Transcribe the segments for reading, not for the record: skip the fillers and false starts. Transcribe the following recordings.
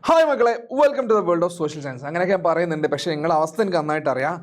Hi മക്കളെ, welcome to the world of social science. അങ്ങനെയൊക്കെ ഞാൻ പറയുന്നുണ്ട്, പക്ഷേ നിങ്ങളുടെ അവസ്ഥ എനിക്ക് നന്നായിട്ട് അറിയാം.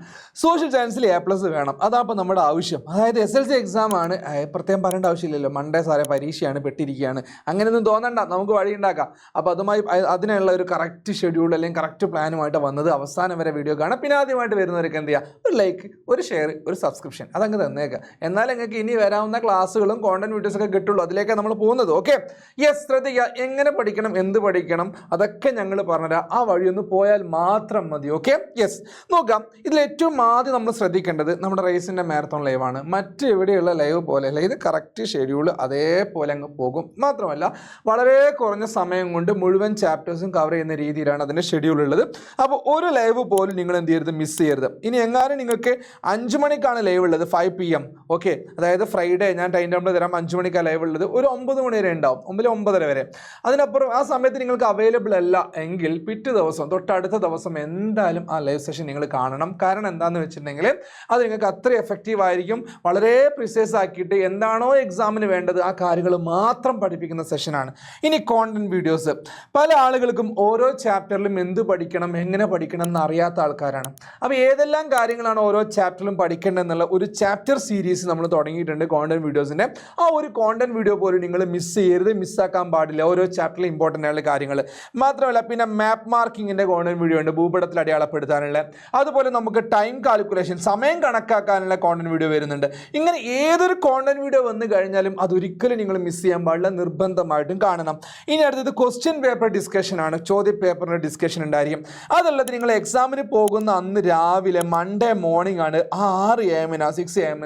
സോഷ്യൽ സയൻസിൽ A+ വേണം, അതാപ്പോൾ നമ്മുടെ ആവശ്യം. അതായത് SLC എക്സാം ആണ്, പ്രത്യേകം പറയേണ്ട ആവശ്യമില്ലല്ലോ. മൺഡേ സാറേ പരീക്ഷയാണ്, പെട്ടിരിക്കുകയാണ്, അങ്ങനെയൊന്നും തോന്നണ്ട, നമുക്ക് വഴി ഉണ്ടാക്കാം. അപ്പോൾ അതിനുള്ള ഒരു കറക്റ്റ് ഷെഡ്യൂൾ അല്ലെങ്കിൽ കറക്റ്റ് പ്ലാനുമായിട്ട് വന്നത് അവസാനം വരെ വീഡിയോ കാണാം. പിന്നെ ആദ്യമായിട്ട് വരുന്നവർക്ക് എന്ത് ചെയ്യുക, ഒരു ലൈക്ക്, ഒരു ഷെയർ, ഒരു സബ്സ്ക്രിപ്ഷൻ അതങ്ങ് തന്നേക്കാം. എന്നാൽ നിങ്ങൾക്ക് ഇനി വരാവുന്ന ക്ലാസ്സുകളും കോണ്ടന്റ് വീഡിയോസൊക്കെ കിട്ടുള്ളൂ. അതിലേക്കാണ് നമ്മൾ പോകുന്നത്. ഓക്കെ, യെസ്, ശ്രദ്ധിക്കുക. എങ്ങനെ പഠിക്കണം, എന്ത് പഠിക്കണം, അതൊക്കെ ഞങ്ങൾ പറഞ്ഞുതരാം. ആ വഴിയൊന്ന് പോയാൽ മാത്രം മതി. Okay, yes. നോക്കാം. ഇതിൽ ഏറ്റവും ആദ്യം നമ്മൾ ശ്രദ്ധിക്കേണ്ടത് നമ്മുടെ റേസിൻ്റെ മാരത്തോൺ ലൈവാണ്. മറ്റെവിടെയുള്ള ലൈവ് പോലെയല്ല, ഇത് കറക്റ്റ് ഷെഡ്യൂൾ അതേപോലെ അങ്ങ് പോകും. മാത്രമല്ല വളരെ കുറഞ്ഞ സമയം കൊണ്ട് മുഴുവൻ ചാപ്റ്റേഴ്സും കവർ ചെയ്യുന്ന രീതിയിലാണ് അതിൻ്റെ ഷെഡ്യൂൾ ഉള്ളത്. അപ്പോൾ ഒരു ലൈവ് പോലും നിങ്ങൾ എന്ത് ചെയ്യരുത്, മിസ് ചെയ്യരുത്. ഇനി എങ്ങാനും നിങ്ങൾക്ക് 5 മണിക്കാണ് ലൈവ് ഉള്ളത്, 5 PM. ഓക്കെ, അതായത് ഫ്രൈഡേ ഞാൻ ടൈം ടേബിൾ തരാം. 5 മണിക്കാണ് ലൈവ് ഉള്ളത്, ഒരു 9 മണി വരെ ഉണ്ടാവും, 9-9:30 വരെ. അതിനപ്പുറം ആ സമയത്ത് നിങ്ങൾക്ക് അവൈലബിൾ അല്ല എങ്കിൽ പിറ്റേ ദിവസം, തൊട്ടടുത്ത ദിവസം എന്തായാലും ആ ലൈവ് സെഷൻ നിങ്ങൾ കാണണം. കാരണം എന്താണെന്ന് വെച്ചിട്ടുണ്ടെങ്കിൽ അത് നിങ്ങൾക്ക് അത്ര എഫക്റ്റീവ് ആയിരിക്കും. വളരെ പ്രിസൈസ് ആക്കിയിട്ട് എന്താണോ എക്സാമിന് വേണ്ടത് ആ കാര്യങ്ങൾ മാത്രം പഠിപ്പിക്കുന്ന സെഷനാണ്. ഇനി കോണ്ടന്റ് വീഡിയോസ്, പല ആളുകൾക്കും ഓരോ ചാപ്റ്ററിലും എന്ത് പഠിക്കണം, എങ്ങനെ പഠിക്കണം എന്ന് അറിയാത്ത ആൾക്കാരാണ്. അപ്പോൾ ഏതെല്ലാം കാര്യങ്ങളാണ് ഓരോ ചാപ്റ്ററിലും പഠിക്കേണ്ടതെന്നുള്ള ഒരു ചാപ്റ്റർ സീരീസ് നമ്മൾ തുടങ്ങിയിട്ടുണ്ട് കോണ്ടന്റ് വീഡിയോസിൻ്റെ. ആ ഒരു കോണ്ടന്റ് വീഡിയോ പോലും നിങ്ങൾ മിസ് ചെയ്യരുത്, മിസ്സാക്കാൻ പാടില്ല. ഓരോ ചാപ്റ്ററിലും ഇമ്പോർട്ടൻ്റ് ആയിട്ടുള്ള കാര്യങ്ങൾ മാത്രമല്ല, പിന്നെ മാപ്പ് മാർക്കിങ്ങിൻ്റെ കോണ്ടന്റ് വീഡിയോ ഉണ്ട്, ഭൂപടത്തിൽ അടയാളപ്പെടുത്താനുള്ള. അതുപോലെ നമുക്ക് ടൈം കാൽക്കുലേഷൻ, സമയം കണക്കാക്കാനുള്ള കോണ്ടന്റ് വീഡിയോ വരുന്നുണ്ട്. ഇങ്ങനെ ഏതൊരു കോണ്ടന്റ് വീഡിയോ വന്നു കഴിഞ്ഞാലും അതൊരിക്കലും നിങ്ങൾ മിസ് ചെയ്യാൻ പാടില്ല, നിർബന്ധമായിട്ടും കാണണം. ഇനി അടുത്തത് ക്വസ്റ്റ്യൻ പേപ്പർ ഡിസ്കഷൻ ആണ്. ചോദ്യ പേപ്പറിൻ്റെ ഡിസ്കഷൻ ഉണ്ടായിരിക്കും. അതല്ലാതെ നിങ്ങൾ എക്സാമിന് പോകുന്ന അന്ന് രാവിലെ മൺഡേ മോർണിംഗ് ആണ്, 6 AM 6 AM.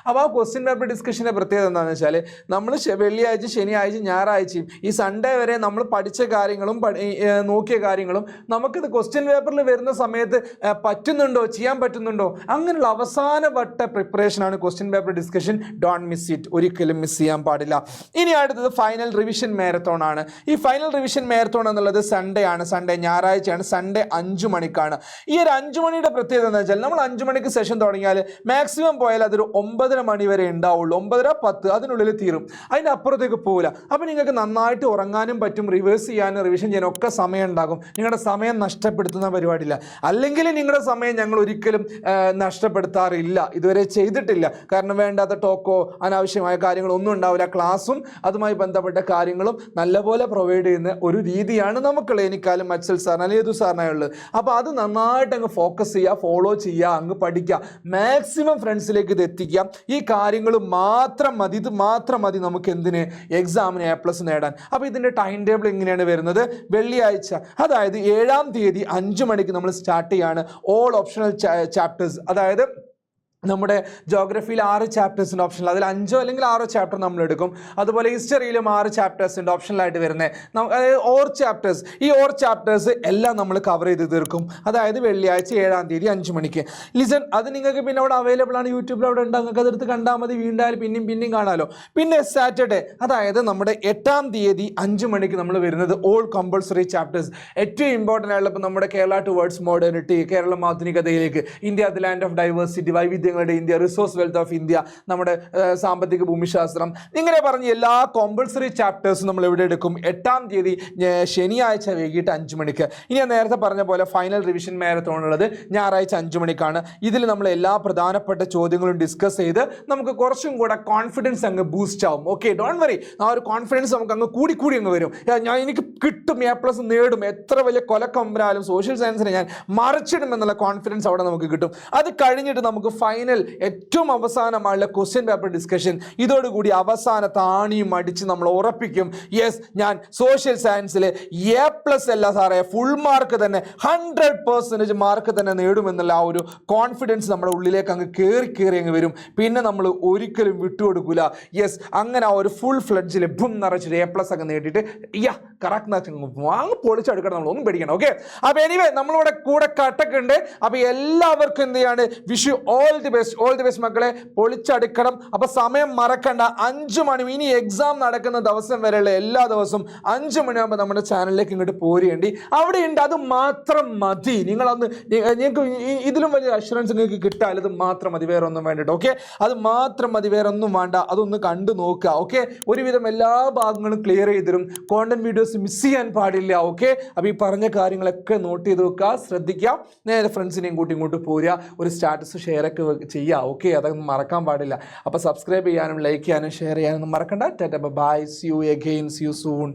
അപ്പോൾ ആ ക്വസ്റ്റ്യൻ പേപ്പർ ഡിസ്കഷൻ്റെ പ്രത്യേകത എന്താണെന്ന് വെച്ചാൽ നമ്മൾ വെള്ളിയാഴ്ച, ശനിയാഴ്ച, ഞായറാഴ്ചയും ഈ സൺഡേ വരെ നമ്മൾ പഠിച്ച കാര്യങ്ങളും നോക്കിയ കാര്യങ്ങളും നമുക്കിത് ക്വസ്റ്റ്യൻ പേപ്പറിൽ വരുന്ന സമയത്ത് പറ്റുന്നുണ്ടോ, ചെയ്യാൻ പറ്റുന്നുണ്ടോ, അങ്ങനെയുള്ള അവസാനവട്ട പ്രിപ്പറേഷനാണ് question paper discussion. Don't miss it, ഒരിക്കലും മിസ് ചെയ്യാൻ പാടില്ല. ഇനി അടുത്തത് ഫൈനൽ റിവിഷൻ മാരത്തോൺ ആണ്. ഈ ഫൈനൽ റിവിഷൻ മാരത്തോൺ എന്നുള്ളത് സൺഡേ ആണ്, ഞായറാഴ്ചയാണ്. സൺഡേ 5 മണിക്കാണ്. ഈ ഒരു 5 മണിയുടെ പ്രത്യേകത എന്ന് വെച്ചാൽ നമ്മൾ 5 മണിക്ക് സെഷൻ തുടങ്ങിയാൽ മാക്സിമം പോയാൽ അതൊരു 9:30 മണി വരെ ഉണ്ടാവുള്ളൂ, 9:10 അതിനുള്ളിൽ തീരും, അതിൻ്റെ അപ്പുറത്തേക്ക് പോകില്ല. അപ്പോൾ നിങ്ങൾക്ക് നന്നായിട്ട് ഉറങ്ങാനും പറ്റും, റിവേഴ്സ് ചെയ്യാനും റിവിഷൻ ചെയ്യാനും ഒക്കെ സമയം ഉണ്ടാകും. നിങ്ങളുടെ സമയം നഷ്ടപ്പെടുത്തുന്ന പരിപാടിയില്ല. അല്ലെങ്കിൽ നിങ്ങളുടെ സമയം ഞങ്ങൾ ഒരിക്കലും നഷ്ടപ്പെടുത്താറില്ല, ഇതുവരെ ചെയ്തിട്ടില്ല. കാരണം വേണ്ടാത്ത ടോക്കോ അനാവശ്യമായ കാര്യങ്ങളോ ഒന്നും ഉണ്ടാവില്ല. ക്ലാസ്സും അതുമായി ബന്ധപ്പെട്ട കാര്യങ്ങളും നല്ലപോലെ പ്രൊവൈഡ് ചെയ്യുന്ന ഒരു രീതിയാണ് നമുക്കുള്ളത്, എനിക്കാലും മത്സൽ സാറിന് അല്ലെങ്കിൽ ഏതു സാറിനായുള്ളത്. അപ്പോൾ അത് നന്നായിട്ട് അങ്ങ് ഫോക്കസ് ചെയ്യുക, ഫോളോ ചെയ്യുക, അങ്ങ് പഠിക്കുക, മാക്സിമം ഫ്രണ്ട്സിലേക്ക് ഇത് എത്തിക്കുക. ഈ കാര്യങ്ങൾ മാത്രം മതി, ഇത് മാത്രം മതി നമുക്ക് എന്തിന്, എക്സാമിന് A+ നേടാൻ. അപ്പോൾ ഇതിൻ്റെ ടൈം ടേബിൾ എങ്ങനെയാണ് വരുന്നത്, വെള്ളിയാഴ്ച അതായത് 7-ാം തീയതി 5 മണിക്ക് നമ്മൾ സ്റ്റാർട്ട് ചെയ്യാണ് ഓൾ ഓപ്ഷണൽ ചാപ്റ്റേഴ്സ്. അതായത് നമ്മുടെ ജോഗ്രഫിയിൽ 6 ചാപ്റ്റേഴ്സിൻ്റെ ഓപ്ഷനിൽ, അതിൽ 5 അല്ലെങ്കിൽ 6 ചാപ്റ്റർ നമ്മൾ എടുക്കും. അതുപോലെ ഹിസ്റ്ററിയിലും 6 ചാപ്റ്റേഴ്സിൻ്റെ ഓപ്ഷനിലായിട്ട് വരുന്നത്, അതായത് 4 ചാപ്റ്റേഴ്സ്. ഈ 4 ചാപ്റ്റേഴ്സ് എല്ലാം നമ്മൾ കവർ ചെയ്ത് തീർക്കും. അതായത് വെള്ളിയാഴ്ച 7-ാം തീയതി 5 മണിക്ക്. ലിസൺ, അത് നിങ്ങൾക്ക് പിന്നെ അവിടെ അവൈലബിൾ ആണ്, യൂട്യൂബിൽ അവിടെ ഉണ്ട്, നിങ്ങൾക്ക് അതെടുത്ത് കണ്ടാൽ മതി, വീണ്ടായാലും പിന്നെയും കാണാമല്ലോ. പിന്നെ സാറ്റർഡേ, അതായത് നമ്മുടെ 8-ാം തീയതി 5 മണിക്ക് നമ്മൾ വരുന്നത് ഓൾ കമ്പൾസറി ചാപ്റ്റേഴ്സ്. ഏറ്റവും ഇമ്പോർട്ടൻ്റ് ആയിട്ടുള്ള ഇപ്പോൾ നമ്മുടെ കേരള ടുവേർഡ്സ് മോഡേണിറ്റി, കേരളം ആധുനികതയിലേക്ക്, India the land of diversity, വൈവിധ്യം India, resource wealth of India, നമ്മുടെ സാമ്പത്തിക ഭൂമിശാസ്ത്രം, ഇങ്ങനെ പറഞ്ഞ് എല്ലാ കോമ്പൾസറി ചാപ്റ്റേഴ്സും നമ്മൾ എവിടെ എടുക്കും, 8-ാം തീയതി ശനിയാഴ്ച വൈകിട്ട് 5 മണിക്ക്. ഇനി ഞാൻ നേരത്തെ പറഞ്ഞ പോലെ ഫൈനൽ റിവിഷൻ മാരത്തോൺ ഉള്ളത് ഞായറാഴ്ച 5 മണിക്കാണ്. ഇതിൽ നമ്മൾ എല്ലാ പ്രധാനപ്പെട്ട ചോദ്യങ്ങളും ഡിസ്കസ് ചെയ്ത് നമുക്ക് കുറച്ചും കൂടെ കോൺഫിഡൻസ് അങ്ങ് ബൂസ്റ്റ് ആവും. ഓക്കെ, ഡോണ്ട് വറി, ആ ഒരു കോൺഫിഡൻസ് നമുക്ക് അങ്ങ് കൂടി അങ്ങ് വരും. എനിക്ക് കിട്ടും, A+ നേടും, എത്ര വലിയ കൊലക്കൊമ്പരാലും സോഷ്യൽ സയൻസിനെ ഞാൻ മറിച്ചിടും എന്നുള്ള കോൺഫിഡൻസ് അവിടെ നമുക്ക് കിട്ടും. അത് കഴിഞ്ഞിട്ട് നമുക്ക് ഫൈനൽ ഏറ്റവും അവസാനമായുള്ള ക്വസ്റ്റ്യൻ പേപ്പർ ഡിസ്കഷൻ. ഇതോടുകൂടി അവസാന താണിയും അടിച്ച് നമ്മൾ ഉറപ്പിക്കും, യെസ്, ഞാൻ സോഷ്യൽ സയൻസിൽ A+ അല്ല സാറേ, ഫുൾ മാർക്ക് തന്നെ, 100% മാർക്ക് തന്നെ നേടുമെന്നുള്ള ആ ഒരു കോൺഫിഡൻസ് നമ്മുടെ ഉള്ളിലേക്ക് അങ്ങ് കയറി അങ്ങ് വരും. പിന്നെ നമ്മൾ ഒരിക്കലും വിട്ടുകൊടുക്കില്ല. യെസ്, അങ്ങനെ ആ ഒരു ഫുൾ ഫ്ലഡ്ജിൽ ബും നിറച്ചിട്ട് A+ ഒക്കെ നേടിയിട്ട് കറക്റ്റ് വാങ്ങി പൊളിച്ചെടുക്കണം, നമ്മൾ ഒന്നും പേടിക്കണം. ഓക്കെ, അപ്പോൾ എനിവേ നമ്മളിവിടെ കൂടെ കട്ടൊക്കെ ഉണ്ട്. അപ്പോൾ എല്ലാവർക്കും എന്ത് ചെയ്യാണ്, wish you all the best മക്കളെ, പൊളിച്ചടുക്കണം. അപ്പൊ സമയം മറക്കണ്ട, 5 മണി, ഇനി എക്സാം നടക്കുന്ന ദിവസം വരെയുള്ള എല്ലാ ദിവസവും 5 മണിയാകുമ്പോൾ നമ്മുടെ ചാനലിലേക്ക് ഇങ്ങോട്ട് പോരേണ്ടി. അവിടെ ഉണ്ട്, അത് മാത്രം മതി. നിങ്ങൾക്ക് ഇതിലും വലിയ അഷുറൻസ് നിങ്ങൾക്ക് കിട്ടാൻ ഇത് മാത്രം മതി, വേറെ ഒന്നും വേണ്ടിട്ട്. ഓക്കെ, അത് മാത്രം മതി, വേറെ ഒന്നും വേണ്ട. അതൊന്ന് കണ്ടു നോക്കുക. ഓക്കെ, ഒരുവിധം എല്ലാ ഭാഗങ്ങളും ക്ലിയർ ചെയ്തിരും. കോണ്ടന്റ് വീഡിയോസ് മിസ് ചെയ്യാൻ പാടില്ല. ഓക്കെ, അപ്പോൾ ഈ പറഞ്ഞ കാര്യങ്ങളൊക്കെ നോട്ട് ചെയ്ത് വെക്കുക, ശ്രദ്ധിക്കുക. നേരെ ഫ്രണ്ട്സിനെയും കൂട്ടി ഇങ്ങോട്ട് പോരുക, ഒരു സ്റ്റാറ്റസ് ഷെയർ ഒക്കെ ചെയ്യുക. ഓക്കെ, അതൊന്നും മറക്കാൻ പാടില്ല. അപ്പോൾ സബ്സ്ക്രൈബ് ചെയ്യാനും ലൈക്ക് ചെയ്യാനും ഷെയർ ചെയ്യാനും മറക്കണ്ട. Tata, bye, see you again, see you soon.